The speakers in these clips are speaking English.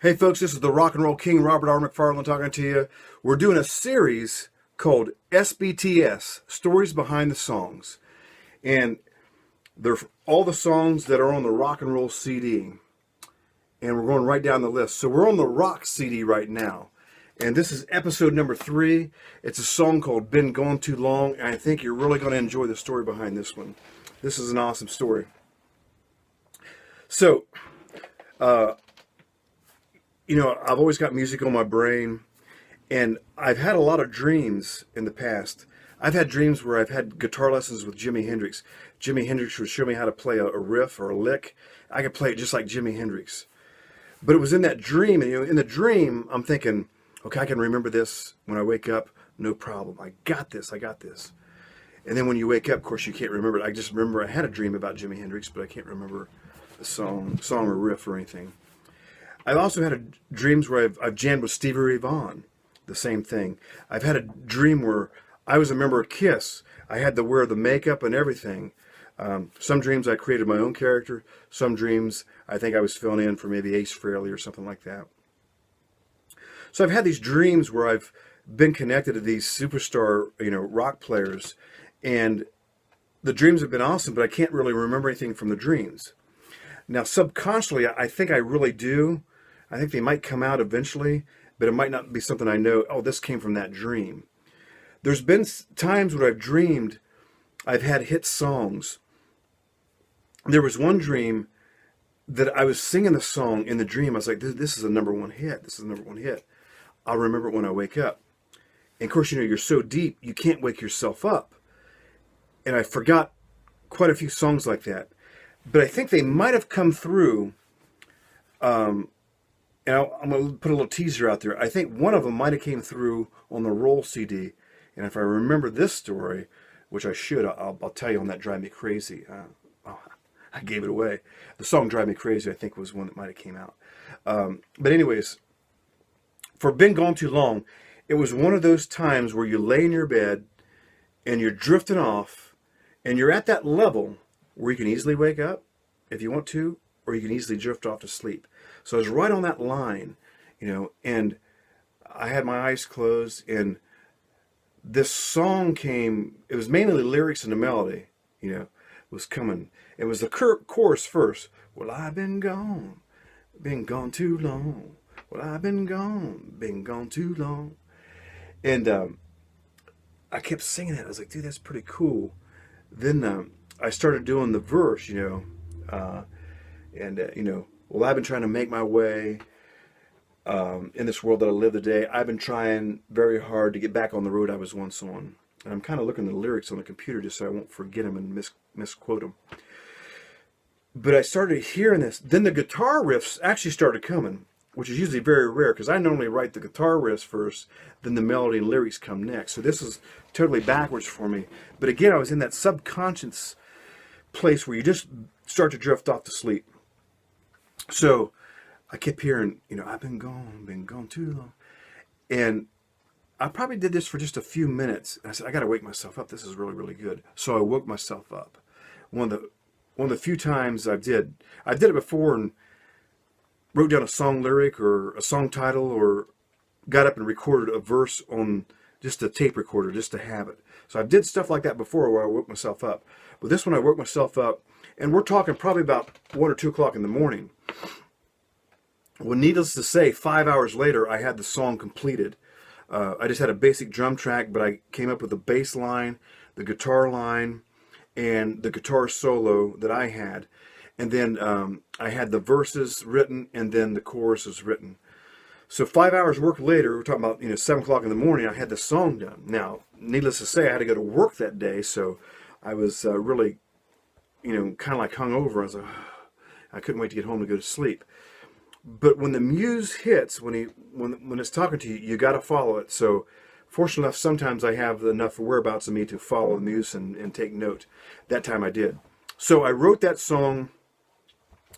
Hey folks, this is the Rock and Roll King, Robert R. McFarland, talking to you. We're doing a series called SBTS, Stories Behind the Songs. And they're all the songs that are on the Rock and Roll CD. And we're going right down the list. So we're on the Rock CD right now. And this is episode number 3. It's a song called Been Gone Too Long. And I think you're really going to enjoy the story behind this one. This is an awesome story. So, I've always got music on my brain, and I've had a lot of dreams in the past. I've had dreams where I've had guitar lessons with Jimi Hendrix. Jimi Hendrix would show me how to play a riff or a lick. I could play it just like Jimi Hendrix. But it was in that dream, and in the dream, I'm thinking, okay, I can remember this when I wake up, no problem. I got this. And then when you wake up, of course, you can't remember it. I just remember I had a dream about Jimi Hendrix, but I can't remember the song or riff or anything. I've also had dreams where I've jammed with Stevie Ray Vaughan, the same thing. I've had a dream where I was a member of Kiss. I had to wear the makeup and everything. Some dreams I created my own character. Some dreams I think I was filling in for maybe Ace Frehley or something like that. So I've had these dreams where I've been connected to these superstar, rock players, and the dreams have been awesome, but I can't really remember anything from the dreams. Now, subconsciously, I think I really do. I think they might come out eventually, but it might not be something I know, oh, this came from that dream. There's been times when I've dreamed I've had hit songs. There was one dream that I was singing the song in the dream. I was like, this is a number one hit. This is a number one hit. I'll remember it when I wake up. And of course, you're so deep, you can't wake yourself up. And I forgot quite a few songs like that. But I think they might have come through, and I'm going to put a little teaser out there. I think one of them might have came through on the Roll CD. And if I remember this story, which I should, I'll tell you on that Drive Me Crazy. I gave it away. The song Drive Me Crazy, I think, was one that might have came out. But anyways, for Been Gone Too Long, it was one of those times where you lay in your bed and you're drifting off and you're at that level where you can easily wake up if you want to, or you can easily drift off to sleep. So I was right on that line, and I had my eyes closed, and this song came. It was mainly the lyrics and the melody, was coming. It was the chorus first. Well, I've been gone too long. Well, I've been gone too long. And I kept singing it. I was like, dude, that's pretty cool. Then I started doing the verse, well, I've been trying to make my way in this world that I live today. I've been trying very hard to get back on the road I was once on. And I'm kind of looking at the lyrics on the computer just so I won't forget them and misquote them. But I started hearing this. Then the guitar riffs actually started coming, which is usually very rare because I normally write the guitar riffs first, then the melody and lyrics come next. So this is totally backwards for me. But again, I was in that subconscious place where you just start to drift off to sleep. So I kept hearing, I've been gone too long. And I probably did this for just a few minutes. And I said, I got to wake myself up. This is really, really good. So I woke myself up. One of the few times I did it before and wrote down a song lyric or a song title or got up and recorded a verse on just a tape recorder just to have it. So I did stuff like that before where I woke myself up. But this one I woke myself up, and we're talking probably about 1 or 2 o'clock in the morning. Well, needless to say, 5 hours later, I had the song completed. I just had a basic drum track, but I came up with the bass line, the guitar line, and the guitar solo that I had. And then I had the verses written, and then the chorus was written. So 5 hours work later, we're talking about 7 o'clock in the morning, I had the song done. Now, needless to say, I had to go to work that day, so I was really, kind of like hungover. I was like, I couldn't wait to get home to go to sleep. But when the muse hits, when it's talking to you, you got to follow it. So fortunately enough, sometimes I have enough whereabouts of me to follow the muse and take note. That time I did. So I wrote that song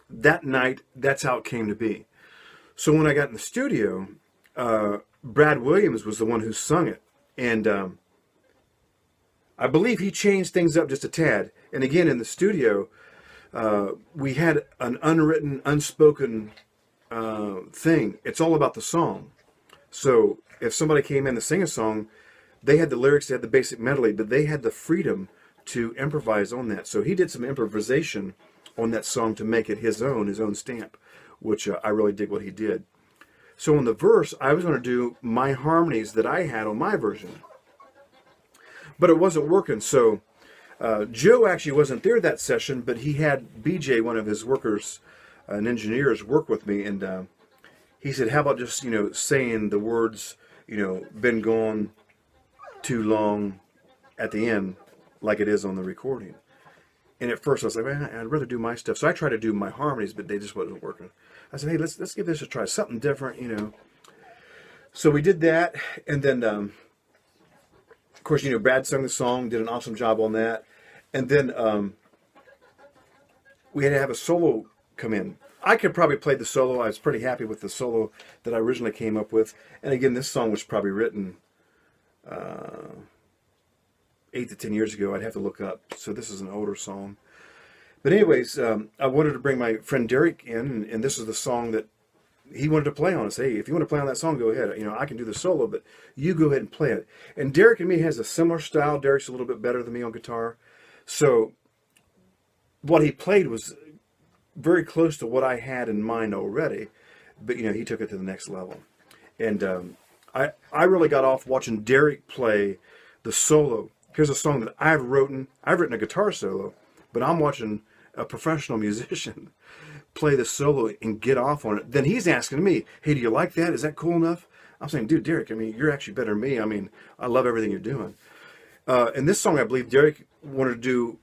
that night. That's how it came to be. So when I got in the studio, Brad Williams was the one who sung it. And I believe he changed things up just a tad. And again, in the studio, we had an unwritten, unspoken thing. It's all about the song. So if somebody came in to sing a song, they had the lyrics, they had the basic melody, but they had the freedom to improvise on that. So he did some improvisation on that song to make it his own stamp, which I really dig what he did. So on the verse, I was going to do my harmonies that I had on my version, but it wasn't working. So Joe actually wasn't there that session, but he had BJ, one of his workers, an engineers, work with me, and he said, how about just, saying the words, been gone too long at the end, like it is on the recording. And at first I was like, man, I'd rather do my stuff. So I tried to do my harmonies, but they just wasn't working. I said, hey, let's give this a try, something different, So we did that, and then, of course, Brad sung the song, did an awesome job on that. And then we had to have a solo come in. I could probably play the solo. I was pretty happy with the solo that I originally came up with. And again, this song was probably written 8 to 10 years ago. I'd have to look up. So this is an older song. But anyways, I wanted to bring my friend Derek in, and this is the song that he wanted to play on. I say, hey, if you want to play on that song, go ahead. I can do the solo, but you go ahead and play it. And Derek and me has a similar style. Derek's a little bit better than me on guitar. So what he played was very close to what I had in mind already, but he took it to the next level. And I really got off watching Derek play the solo. Here's a song that I've written a guitar solo, but I'm watching a professional musician play the solo and get off on it. Then he's asking me, hey, do you like that? Is that cool enough? I'm saying, dude, Derek, you're actually better than me. I love everything you're doing. And this song, I believe Derek wanted to do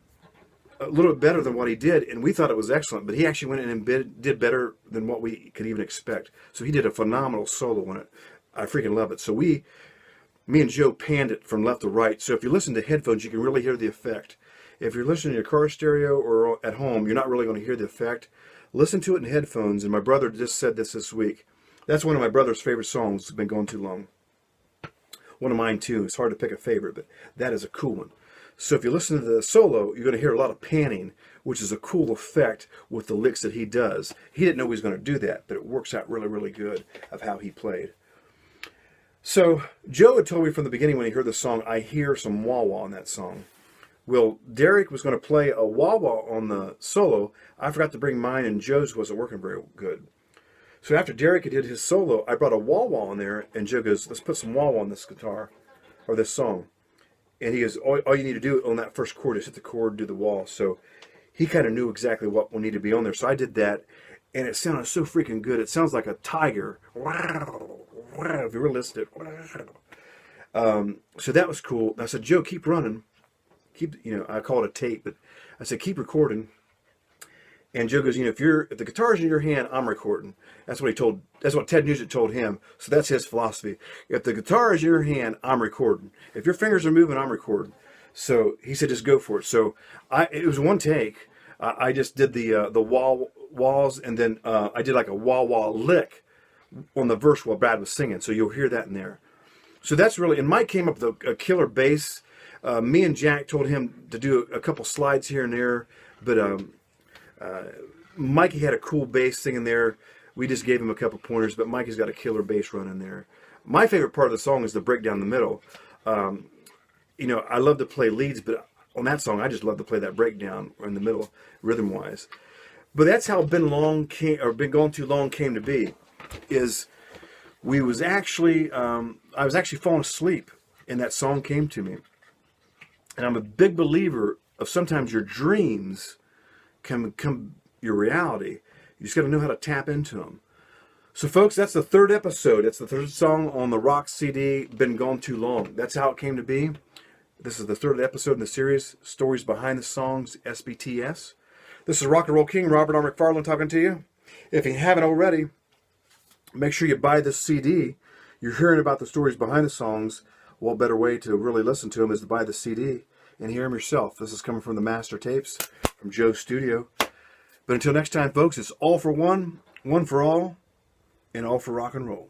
a little bit better than what he did, and we thought it was excellent, but he actually went in and did better than what we could even expect. So he did a phenomenal solo on it. I freaking love it. So me and Joe panned it from left to right. So if you listen to headphones, you can really hear the effect. If you're listening to your car stereo or at home, you're not really going to hear the effect. Listen to it in headphones, and my brother just said this week. That's one of my brother's favorite songs. It's been going too long. One of mine too. It's hard to pick a favorite, but that is a cool one. So if you listen to the solo, you're going to hear a lot of panning, which is a cool effect with the licks that he does. He didn't know he was going to do that, but it works out really, really good of how he played. So Joe had told me from the beginning when he heard the song, I hear some wah-wah in that song. Well, Derek was going to play a wah-wah on the solo. I forgot to bring mine, and Joe's wasn't working very good. So after Derek did his solo, I brought a wah-wah on there, and Joe goes, let's put some wah-wah on this guitar, or this song. And he goes, all you need to do on that first chord is hit the chord, do the wah. So he kind of knew exactly what will need to be on there. So I did that, and it sounded so freaking good. It sounds like a tiger. If you really listen to it. So that was cool. I said, Joe, keep running. I call it a tape, but I said, keep recording. And Joe goes, if the guitar's in your hand, I'm recording. That's what Ted Nugent told him. So that's his philosophy. If the guitar is in your hand, I'm recording. If your fingers are moving, I'm recording. So he said, just go for it. So it was one take. I just did the walls, and then I did like a wah-wah lick on the verse while Brad was singing. So you'll hear that in there. So that's really, and Mike came up with a killer bass. Me and Jack told him to do a couple slides here and there, but Mikey had a cool bass singing there. We just gave him a couple pointers, but Mikey's got a killer bass running there. My favorite part of the song is the break down the middle. I love to play leads, but on that song, I just love to play that breakdown in the middle, rhythm-wise. But that's how Been Gone Too Long came to be. I was actually falling asleep, and that song came to me. And I'm a big believer of sometimes your dreams can become your reality. You just got to know how to tap into them. So, folks, that's the third episode. It's the third song on the rock CD, Been Gone Too Long. That's how it came to be. This is the third episode in the series, Stories Behind the Songs, SBTS. This is Rock and Roll King, Robert R. McFarland, talking to you. If you haven't already, make sure you buy this CD. You're hearing about the stories behind the songs. What better way to really listen to them is to buy the CD and hear them yourself. This is coming from the Master Tapes from Joe's studio. But until next time, folks, it's all for one, one for all, and all for rock and roll.